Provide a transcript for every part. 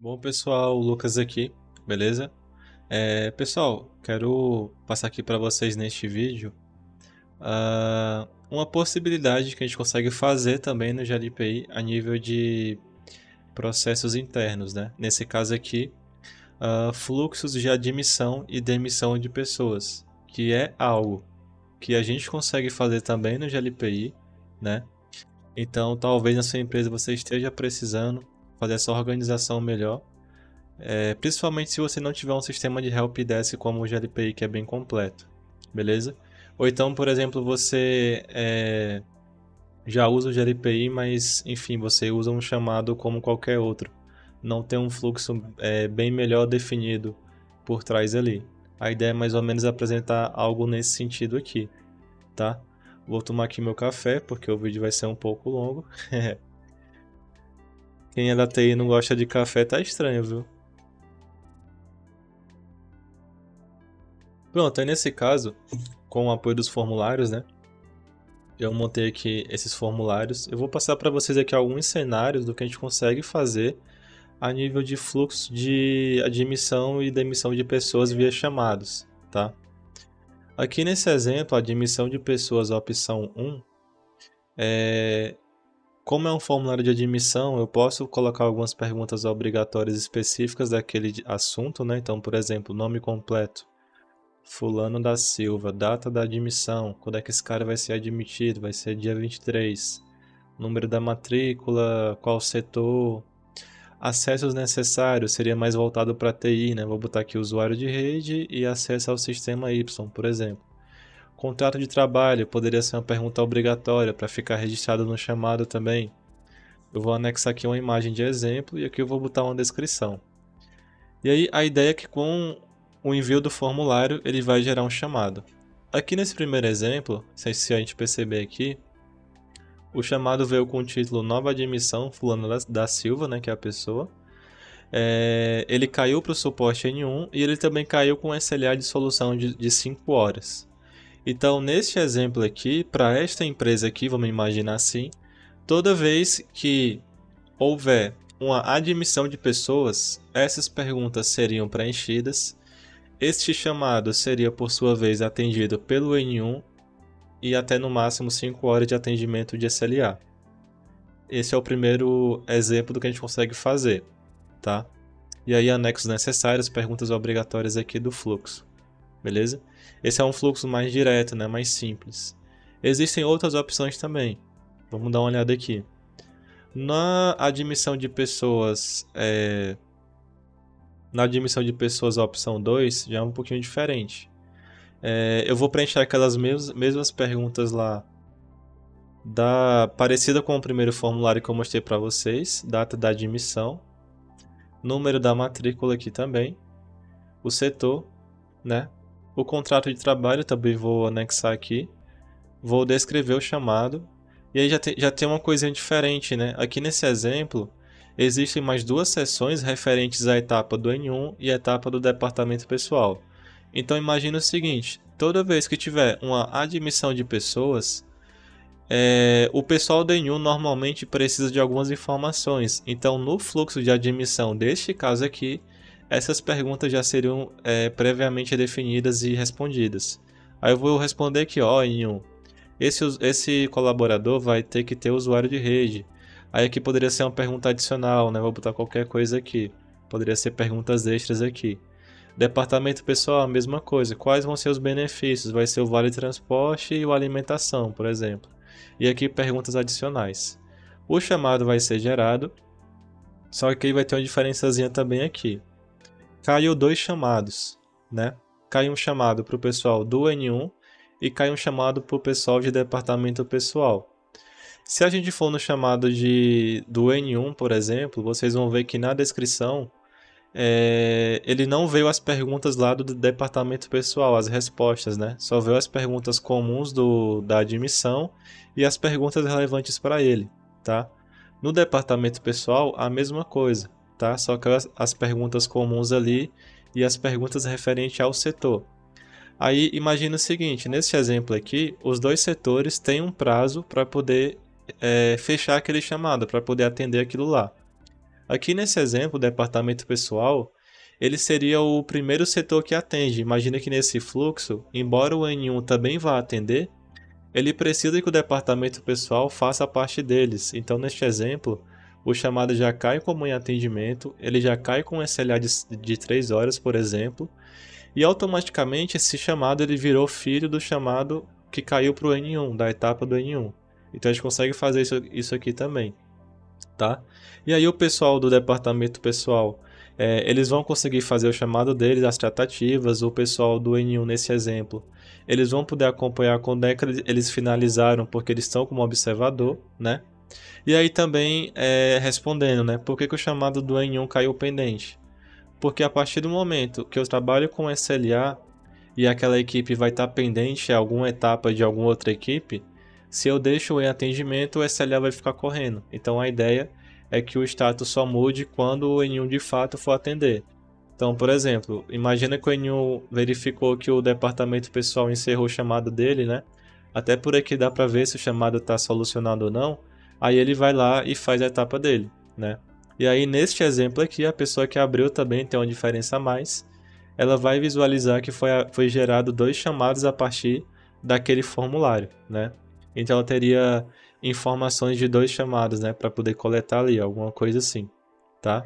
Bom, pessoal, o Lucas aqui, beleza? Pessoal, quero passar aqui para vocês neste vídeo uma possibilidade que a gente consegue fazer também no GLPI a nível de processos internos, né? Nesse caso aqui, fluxos de admissão e demissão de pessoas, que é algo que a gente consegue fazer também no GLPI, né? Então, talvez na sua empresa você esteja precisando fazer essa organização melhor. Principalmente se você não tiver um sistema de helpdesk como o GLPI, que é bem completo, beleza? Ou então, por exemplo, você já usa o GLPI, mas enfim, você usa um chamado como qualquer outro. Não tem um fluxo bem melhor definido por trás ali. A ideia é mais ou menos apresentar algo nesse sentido aqui, tá? Vou tomar aqui meu café, porque o vídeo vai ser um pouco longo. Quem é da TI e não gosta de café tá estranho, viu? Pronto, aí nesse caso, com o apoio dos formulários, né? Eu montei aqui esses formulários. Eu vou passar para vocês aqui alguns cenários do que a gente consegue fazer a nível de fluxo de admissão e demissão de pessoas via chamados, tá? Aqui nesse exemplo, a admissão de pessoas, a opção 1, como é um formulário de admissão, eu posso colocar algumas perguntas obrigatórias específicas daquele assunto, né? Então, por exemplo, nome completo, Fulano da Silva, data da admissão, quando é que esse cara vai ser admitido? Vai ser dia 23. Número da matrícula, qual setor, acessos necessários, seria mais voltado para TI, né? Vou botar aqui usuário de rede e acesso ao sistema Y, por exemplo. Contrato de trabalho, poderia ser uma pergunta obrigatória para ficar registrado no chamado também. Eu vou anexar aqui uma imagem de exemplo e aqui eu vou botar uma descrição. E aí a ideia é que com o envio do formulário ele vai gerar um chamado. Aqui nesse primeiro exemplo, se a gente perceber aqui, o chamado veio com o título Nova Admissão, Fulano da Silva, né, que é a pessoa. Ele caiu para o suporte N1 e ele também caiu com SLA de solução de 5 horas. Então, neste exemplo aqui, para esta empresa aqui, vamos imaginar assim, toda vez que houver uma admissão de pessoas, essas perguntas seriam preenchidas. Este chamado seria, por sua vez, atendido pelo N1 e até no máximo 5 horas de atendimento de SLA. Esse é o primeiro exemplo do que a gente consegue fazer, tá? E aí anexos necessários, perguntas obrigatórias aqui do fluxo, beleza? Esse é um fluxo mais direto, né? Mais simples. Existem outras opções também. Vamos dar uma olhada aqui. Na admissão de pessoas, a opção 2 já é um pouquinho diferente. Eu vou preencher aquelas mesmas perguntas lá, parecida com o primeiro formulário que eu mostrei para vocês, data da admissão, número da matrícula aqui também, o setor, né? O contrato de trabalho também vou anexar aqui, vou descrever o chamado, e aí já tem uma coisinha diferente, né? Aqui nesse exemplo, existem mais duas seções referentes à etapa do N1 e à etapa do departamento pessoal. Então imagine o seguinte, toda vez que tiver uma admissão de pessoas, o pessoal do N1 normalmente precisa de algumas informações. Então no fluxo de admissão deste caso aqui, essas perguntas já seriam previamente definidas e respondidas. Aí eu vou responder aqui, ó, N1. Esse colaborador vai ter que ter usuário de rede. Aí aqui poderia ser uma pergunta adicional, né? Vou botar qualquer coisa aqui. Poderia ser perguntas extras aqui. Departamento pessoal, a mesma coisa. Quais vão ser os benefícios? Vai ser o vale transporte e o alimentação, por exemplo. E aqui perguntas adicionais. O chamado vai ser gerado, só que aí vai ter uma diferençazinha também aqui. Caiu dois chamados, né? Cai um chamado para o pessoal do N1 e cai um chamado para o pessoal de departamento pessoal. Se a gente for no chamado do N1, por exemplo, vocês vão ver que na descrição ele não veio as perguntas lá do departamento pessoal, as respostas, né? Só veio as perguntas comuns da admissão e as perguntas relevantes para ele, tá? No departamento pessoal, a mesma coisa, tá? Só que as perguntas comuns ali e as perguntas referentes ao setor. Aí imagina o seguinte, nesse exemplo aqui, os dois setores têm um prazo para poder fechar aquele chamado, para poder atender aquilo lá. Aqui nesse exemplo, o departamento pessoal, ele seria o primeiro setor que atende. Imagina que nesse fluxo, embora o N1 também vá atender, ele precisa que o departamento pessoal faça parte deles. Então, neste exemplo, o chamado já cai como em atendimento, ele já cai com um SLA de 3 horas, por exemplo, e automaticamente esse chamado ele virou filho do chamado que caiu para o N1, da etapa do N1. Então a gente consegue fazer isso aqui também, tá? E aí o pessoal do departamento pessoal, eles vão conseguir fazer o chamado deles, as tratativas, o pessoal do N1 nesse exemplo, eles vão poder acompanhar quando é que eles finalizaram, porque eles estão como observador, né? E aí também respondendo, né? Por que o chamado do N1 caiu pendente? Porque a partir do momento que eu trabalho com SLA e aquela equipe vai estar pendente em alguma etapa de alguma outra equipe, se eu deixo em atendimento, o SLA vai ficar correndo. Então a ideia é que o status só mude quando o N1 de fato for atender. Então, por exemplo, imagina que o N1 verificou que o departamento pessoal encerrou o chamado dele, né? Até por aqui dá para ver se o chamado está solucionado ou não. Aí ele vai lá e faz a etapa dele, né? E aí, neste exemplo aqui, a pessoa que abriu também tem uma diferença a mais. Ela vai visualizar que foi gerado 2 chamados a partir daquele formulário, né? Então, ela teria informações de 2 chamados, né? Para poder coletar ali, alguma coisa assim, tá?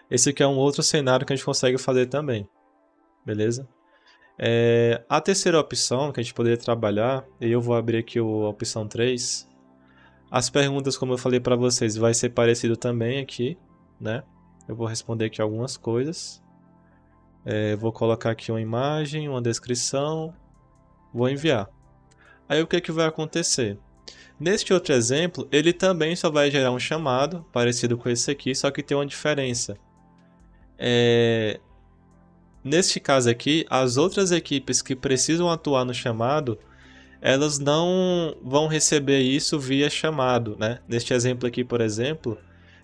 Esse aqui é um outro cenário que a gente consegue fazer também, beleza? A terceira opção que a gente poderia trabalhar, e eu vou abrir aqui a opção 3. As perguntas, como eu falei para vocês, vai ser parecido também aqui, né? Eu vou responder aqui algumas coisas. Vou colocar aqui uma imagem, uma descrição, vou enviar. Aí o que vai acontecer? Neste outro exemplo, ele também só vai gerar um chamado, parecido com esse aqui, só que tem uma diferença. Neste caso aqui, as outras equipes que precisam atuar no chamado, elas não vão receber isso via chamado, né? Neste exemplo aqui, por exemplo,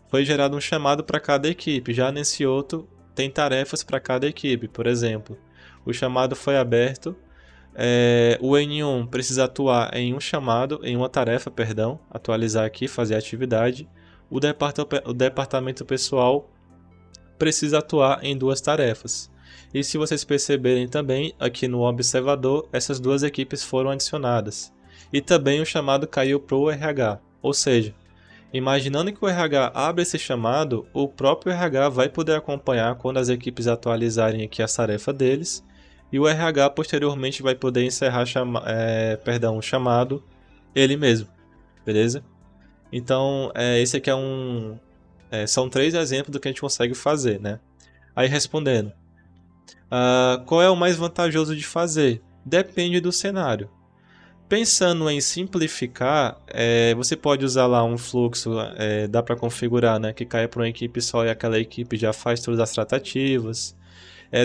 foi gerado um chamado para cada equipe. Já nesse outro, tem tarefas para cada equipe. Por exemplo, o chamado foi aberto, o N1 precisa atuar em um chamado, em uma tarefa, perdão, atualizar aqui, fazer a atividade. O departamento pessoal precisa atuar em 2 tarefas. E se vocês perceberem também, aqui no observador, essas 2 equipes foram adicionadas. E também o chamado caiu para o RH. Ou seja, imaginando que o RH abre esse chamado, o próprio RH vai poder acompanhar quando as equipes atualizarem aqui a tarefa deles. E o RH posteriormente vai poder encerrar o chamado ele mesmo. Beleza? Então, esse aqui são 3 exemplos do que a gente consegue fazer, né? Aí respondendo. Qual é o mais vantajoso de fazer? Depende do cenário. Pensando em simplificar, você pode usar lá um fluxo, dá para configurar, né, que caia para uma equipe só e aquela equipe já faz todas as tratativas.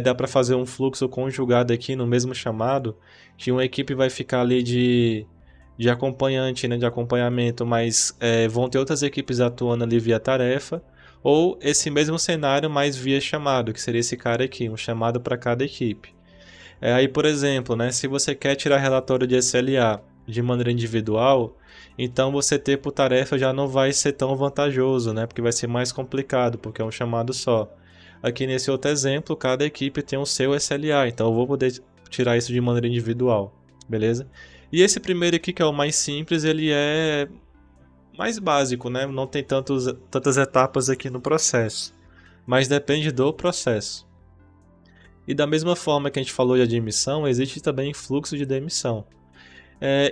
Dá para fazer um fluxo conjugado aqui no mesmo chamado, que uma equipe vai ficar ali de acompanhante, né, de acompanhamento, mas vão ter outras equipes atuando ali via tarefa. Ou esse mesmo cenário, mas via chamado, que seria esse cara aqui, um chamado para cada equipe. Aí, por exemplo, né, se você quer tirar relatório de SLA de maneira individual, então você ter por tarefa já não vai ser tão vantajoso, né, porque vai ser mais complicado, porque é um chamado só. Aqui nesse outro exemplo, cada equipe tem o seu SLA, então eu vou poder tirar isso de maneira individual, beleza? E esse primeiro aqui, que é o mais simples, ele é mais básico, né? Não tem tantas etapas aqui no processo, mas depende do processo. E da mesma forma que a gente falou de admissão, existe também fluxo de demissão.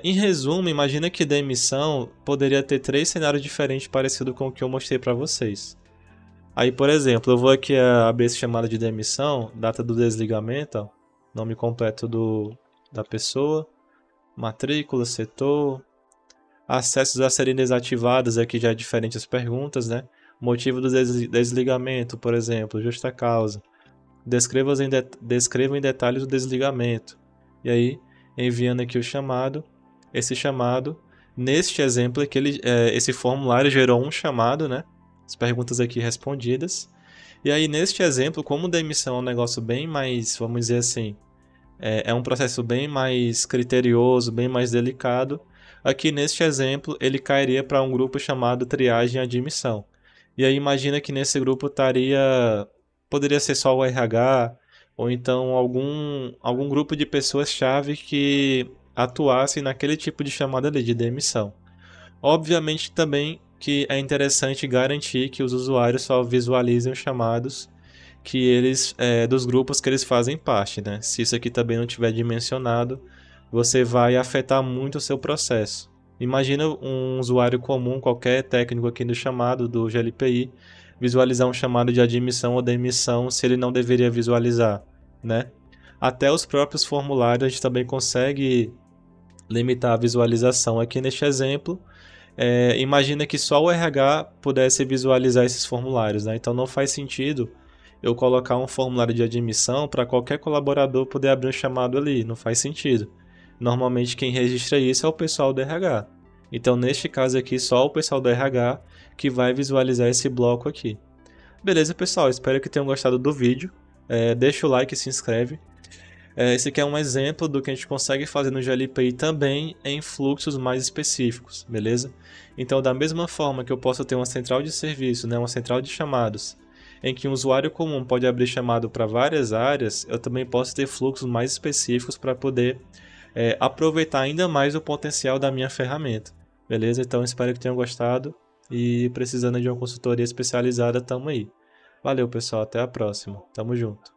Em resumo, imagina que demissão poderia ter 3 cenários diferentes parecidos com o que eu mostrei para vocês. Aí, por exemplo, eu vou aqui abrir esse chamado de demissão, data do desligamento, ó, nome completo da pessoa, matrícula, setor, acessos a serem desativados, aqui já é diferente as perguntas, né? Motivo do desligamento, por exemplo, justa causa. Descreva em detalhes o desligamento. E aí, enviando aqui o chamado. Esse chamado, neste exemplo aqui, esse formulário gerou um chamado, né? As perguntas aqui respondidas. E aí, neste exemplo, como demissão é um negócio bem mais, vamos dizer assim, é um processo bem mais criterioso, bem mais delicado. Aqui neste exemplo, ele cairia para um grupo chamado triagem e admissão. E aí imagina que nesse grupo poderia ser só o RH, ou então algum grupo de pessoas-chave que atuassem naquele tipo de chamada ali de demissão. Obviamente também que é interessante garantir que os usuários só visualizem os chamados dos grupos que eles fazem parte, né? Se isso aqui também não tiver dimensionado, você vai afetar muito o seu processo. Imagina um usuário comum, qualquer técnico aqui no chamado do GLPI, visualizar um chamado de admissão ou demissão se ele não deveria visualizar, né? Até os próprios formulários a gente também consegue limitar a visualização. Aqui neste exemplo, imagina que só o RH pudesse visualizar esses formulários, né? Então não faz sentido eu colocar um formulário de admissão para qualquer colaborador poder abrir um chamado ali. Não faz sentido. Normalmente quem registra isso é o pessoal do RH. Então neste caso aqui, só o pessoal do RH que vai visualizar esse bloco aqui. Beleza, pessoal? Espero que tenham gostado do vídeo. Deixa o like e se inscreve. Esse aqui é um exemplo do que a gente consegue fazer no GLPI também em fluxos mais específicos, beleza? Então, da mesma forma que eu posso ter uma central de serviço, né, uma central de chamados, em que um usuário comum pode abrir chamado para várias áreas, eu também posso ter fluxos mais específicos para poder aproveitar ainda mais o potencial da minha ferramenta, beleza? Então, espero que tenham gostado e precisando de uma consultoria especializada, tamo aí. Valeu, pessoal, até a próxima. Tamo junto.